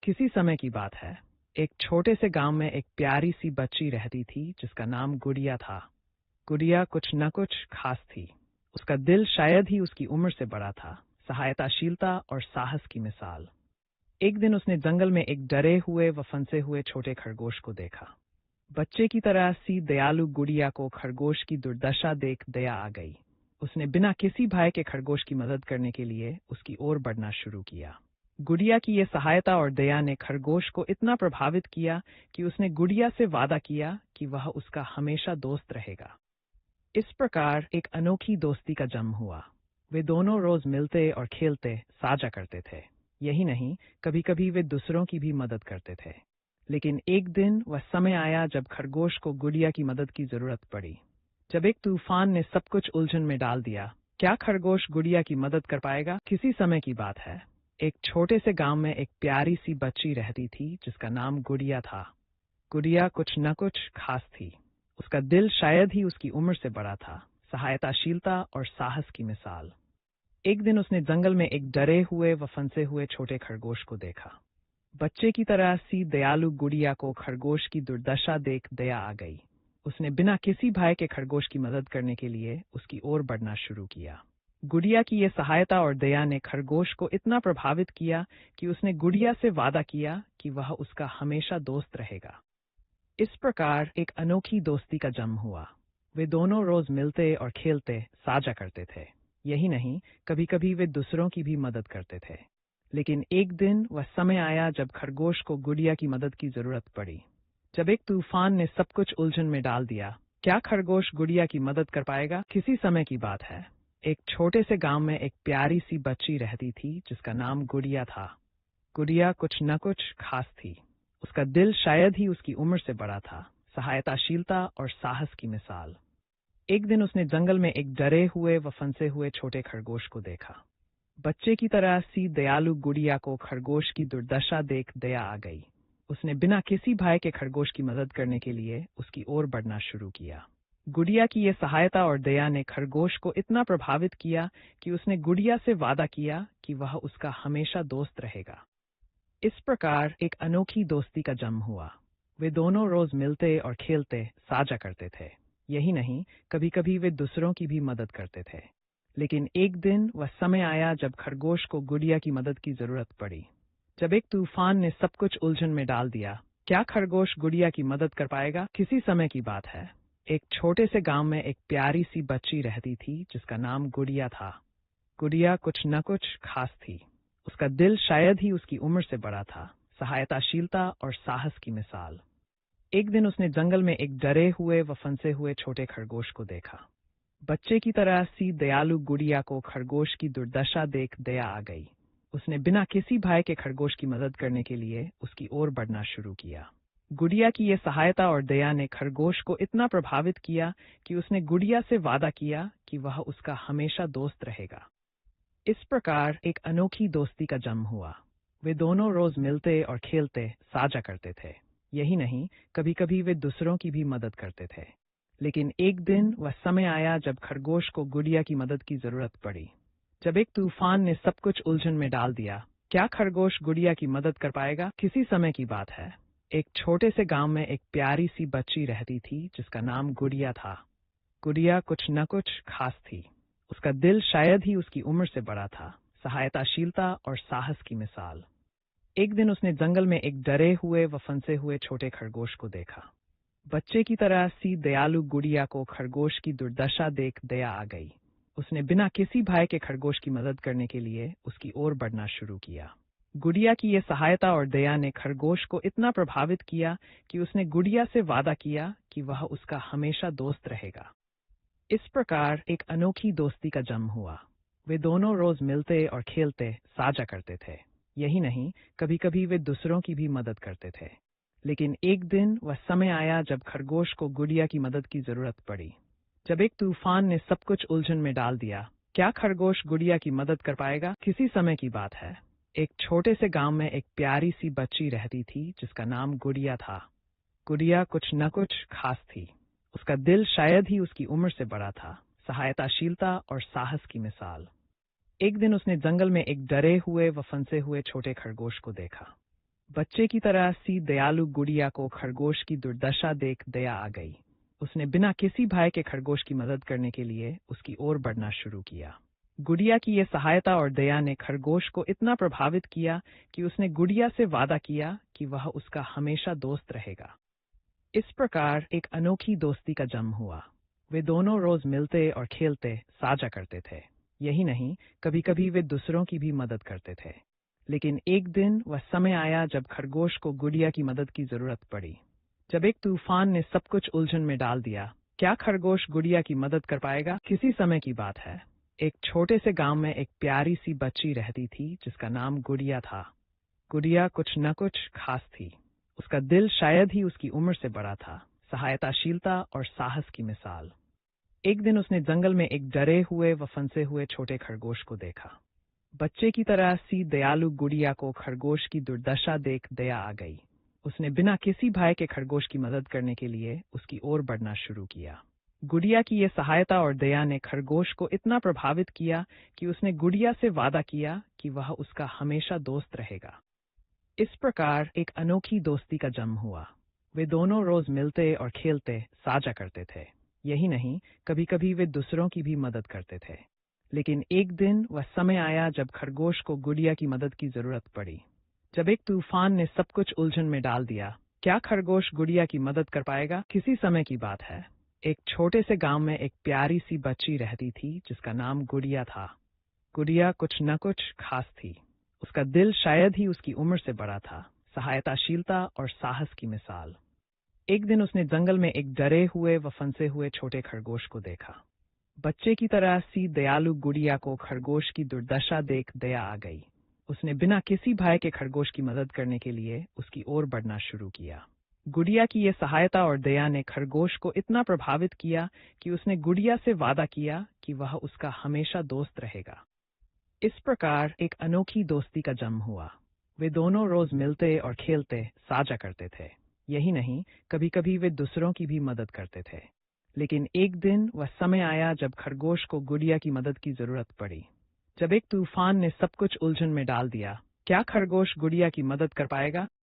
किसी समय की बात है। एक छोटे से गांव में एक प्यारी सी बच्ची रहती थी जिसका नाम गुड़िया था। गुड़िया कुछ न कुछ खास थी। उसका दिल शायद ही उसकी उम्र से बड़ा था, सहायताशीलता और साहस की मिसाल। एक दिन उसने जंगल में एक डरे हुए व फंसे हुए छोटे खरगोश को देखा। बच्चे की तरह सी दयालु गुड़िया को खरगोश की दुर्दशा देख दया आ गई। उसने बिना किसी भय के खरगोश की मदद करने के लिए उसकी ओर बढ़ना शुरू किया। गुड़िया की ये सहायता और दया ने खरगोश को इतना प्रभावित किया कि उसने गुड़िया से वादा किया कि वह उसका हमेशा दोस्त रहेगा। इस प्रकार एक अनोखी दोस्ती का जन्म हुआ। वे दोनों रोज मिलते और खेलते, साझा करते थे। यही नहीं, कभी कभी वे दूसरों की भी मदद करते थे। लेकिन एक दिन वह समय आया जब खरगोश को गुड़िया की मदद की जरूरत पड़ी। जब एक तूफान ने सब कुछ उलझन में डाल दिया, क्या खरगोश गुड़िया की मदद कर पाएगा? किसी समय की बात है। एक छोटे से गांव में एक प्यारी सी बच्ची रहती थी जिसका नाम गुड़िया था। गुड़िया कुछ न कुछ खास थी। उसका दिल शायद ही उसकी उम्र से बड़ा था, सहायताशीलता और साहस की मिसाल। एक दिन उसने जंगल में एक डरे हुए व फंसे हुए छोटे खरगोश को देखा। बच्चे की तरह सी दयालु गुड़िया को खरगोश की दुर्दशा देख दया आ गई। उसने बिना किसी भय के खरगोश की मदद करने के लिए उसकी ओर बढ़ना शुरू किया। गुड़िया की ये सहायता और दया ने खरगोश को इतना प्रभावित किया कि उसने गुड़िया से वादा किया कि वह उसका हमेशा दोस्त रहेगा। इस प्रकार एक अनोखी दोस्ती का जन्म हुआ। वे दोनों रोज मिलते और खेलते, साझा करते थे। यही नहीं, कभी कभी वे दूसरों की भी मदद करते थे। लेकिन एक दिन वह समय आया जब खरगोश को गुड़िया की मदद की जरूरत पड़ी। जब एक तूफान ने सब कुछ उलझन में डाल दिया, क्या खरगोश गुड़िया की मदद कर पाएगा? किसी समय की बात है। एक छोटे से गांव में एक प्यारी सी बच्ची रहती थी जिसका नाम गुड़िया था। गुड़िया कुछ न कुछ खास थी। उसका दिल शायद ही उसकी उम्र से बड़ा था, सहायताशीलता और साहस की मिसाल। एक दिन उसने जंगल में एक डरे हुए व फंसे हुए छोटे खरगोश को देखा। बच्चे की तरह सी दयालु गुड़िया को खरगोश की दुर्दशा देख दया आ गई। उसने बिना किसी भय के खरगोश की मदद करने के लिए उसकी ओर बढ़ना शुरू किया। गुड़िया की ये सहायता और दया ने खरगोश को इतना प्रभावित किया कि उसने गुड़िया से वादा किया कि वह उसका हमेशा दोस्त रहेगा। इस प्रकार एक अनोखी दोस्ती का जन्म हुआ। वे दोनों रोज मिलते और खेलते, साझा करते थे। यही नहीं, कभी कभी वे दूसरों की भी मदद करते थे। लेकिन एक दिन वह समय आया जब खरगोश को गुड़िया की मदद की जरूरत पड़ी। जब एक तूफान ने सब कुछ उलझन में डाल दिया, क्या खरगोश गुड़िया की मदद कर पाएगा? किसी समय की बात है। एक छोटे से गांव में एक प्यारी सी बच्ची रहती थी जिसका नाम गुड़िया था। गुड़िया कुछ न कुछ खास थी। उसका दिल शायद ही उसकी उम्र से बड़ा था, सहायताशीलता और साहस की मिसाल। एक दिन उसने जंगल में एक डरे हुए व फंसे हुए छोटे खरगोश को देखा। बच्चे की तरह सी दयालु गुड़िया को खरगोश की दुर्दशा देख दया आ गई। उसने बिना किसी भय के खरगोश की मदद करने के लिए उसकी ओर बढ़ना शुरू किया। गुड़िया की ये सहायता और दया ने खरगोश को इतना प्रभावित किया कि उसने गुड़िया से वादा किया कि वह उसका हमेशा दोस्त रहेगा। इस प्रकार एक अनोखी दोस्ती का जन्म हुआ। वे दोनों रोज मिलते और खेलते, साझा करते थे। यही नहीं, कभी कभी वे दूसरों की भी मदद करते थे। लेकिन एक दिन वह समय आया जब खरगोश को गुड़िया की मदद की जरूरत पड़ी। जब एक तूफान ने सब कुछ उलझन में डाल दिया, क्या खरगोश गुड़िया की मदद कर पाएगा? किसी समय की बात है। एक छोटे से गांव में एक प्यारी सी बच्ची रहती थी जिसका नाम गुड़िया था। गुड़िया कुछ न कुछ खास थी। उसका दिल शायद ही उसकी उम्र से बड़ा था, सहायताशीलता और साहस की मिसाल। एक दिन उसने जंगल में एक डरे हुए व फंसे हुए छोटे खरगोश को देखा। बच्चे की तरह सी दयालु गुड़िया को खरगोश की दुर्दशा देख दया आ गई। उसने बिना किसी भय के खरगोश की मदद करने के लिए उसकी ओर बढ़ना शुरू किया। गुड़िया की ये सहायता और दया ने खरगोश को इतना प्रभावित किया कि उसने गुड़िया से वादा किया कि वह उसका हमेशा दोस्त रहेगा। इस प्रकार एक अनोखी दोस्ती का जन्म हुआ। वे दोनों रोज मिलते और खेलते, साझा करते थे। यही नहीं, कभी कभी वे दूसरों की भी मदद करते थे। लेकिन एक दिन वह समय आया जब खरगोश को गुड़िया की मदद की जरूरत पड़ी। जब एक तूफान ने सब कुछ उलझन में डाल दिया, क्या खरगोश गुड़िया की मदद कर पाएगा? किसी समय की बात है। एक छोटे से गांव में एक प्यारी सी बच्ची रहती थी जिसका नाम गुड़िया था। गुड़िया कुछ न कुछ खास थी। उसका दिल शायद ही उसकी उम्र से बड़ा था, सहायताशीलता और साहस की मिसाल। एक दिन उसने जंगल में एक डरे हुए व फंसे हुए छोटे खरगोश को देखा। बच्चे की तरह सी दयालु गुड़िया को खरगोश की दुर्दशा देख दया आ गई। उसने बिना किसी भय के खरगोश की मदद करने के लिए उसकी ओर बढ़ना शुरू किया। गुड़िया की यह सहायता और दया ने खरगोश को इतना प्रभावित किया कि उसने गुड़िया से वादा किया कि वह उसका हमेशा दोस्त रहेगा। इस प्रकार एक अनोखी दोस्ती का जन्म हुआ। वे दोनों रोज मिलते और खेलते, साझा करते थे। यही नहीं, कभी कभी वे दूसरों की भी मदद करते थे। लेकिन एक दिन वह समय आया जब खरगोश को गुड़िया की मदद की जरूरत पड़ी। जब एक तूफान ने सब कुछ उलझन में डाल दिया, क्या खरगोश गुड़िया की मदद कर पाएगा? किसी समय की बात है। एक छोटे से गांव में एक प्यारी सी बच्ची रहती थी जिसका नाम गुड़िया था। गुड़िया कुछ न कुछ खास थी। उसका दिल शायद ही उसकी उम्र से बड़ा था, सहायताशीलता और साहस की मिसाल। एक दिन उसने जंगल में एक डरे हुए व फंसे हुए छोटे खरगोश को देखा। बच्चे की तरह सी दयालु गुड़िया को खरगोश की दुर्दशा देख दया आ गई। उसने बिना किसी भय के खरगोश की मदद करने के लिए उसकी ओर बढ़ना शुरू किया। गुड़िया की यह सहायता और दया ने खरगोश को इतना प्रभावित किया कि उसने गुड़िया से वादा किया कि वह उसका हमेशा दोस्त रहेगा। इस प्रकार एक अनोखी दोस्ती का जन्म हुआ। वे दोनों रोज मिलते और खेलते, साझा करते थे। यही नहीं, कभी कभी वे दूसरों की भी मदद करते थे। लेकिन एक दिन वह समय आया जब खरगोश को गुड़िया की मदद की जरूरत पड़ी। जब एक तूफान ने सब कुछ उलझन में डाल दिया, क्या खरगोश गुड़िया की मदद कर पाएगा? किसी समय की बात है। एक छोटे से गांव में एक प्यारी सी बच्ची रहती थी जिसका नाम गुड़िया था। गुड़िया कुछ न कुछ खास थी। उसका दिल शायद ही उसकी उम्र से बड़ा था, सहायताशीलता और साहस की मिसाल। एक दिन उसने जंगल में एक डरे हुए व फंसे हुए छोटे खरगोश को देखा। बच्चे की तरह सी दयालु गुड़िया को खरगोश की दुर्दशा देख दया आ गई। उसने बिना किसी भय के खरगोश की मदद करने के लिए उसकी ओर बढ़ना शुरू किया। गुड़िया की यह सहायता और दया ने खरगोश को इतना प्रभावित किया कि उसने गुड़िया से वादा किया कि वह उसका हमेशा दोस्त रहेगा। इस प्रकार एक अनोखी दोस्ती का जन्म हुआ। वे दोनों रोज मिलते और खेलते, साझा करते थे। यही नहीं, कभी कभी वे दूसरों की भी मदद करते थे। लेकिन एक दिन वह समय आया जब खरगोश को गुड़िया की मदद की जरूरत पड़ी। जब एक तूफान ने सब कुछ उलझन में डाल दिया, क्या खरगोश गुड़िया की मदद कर पाएगा?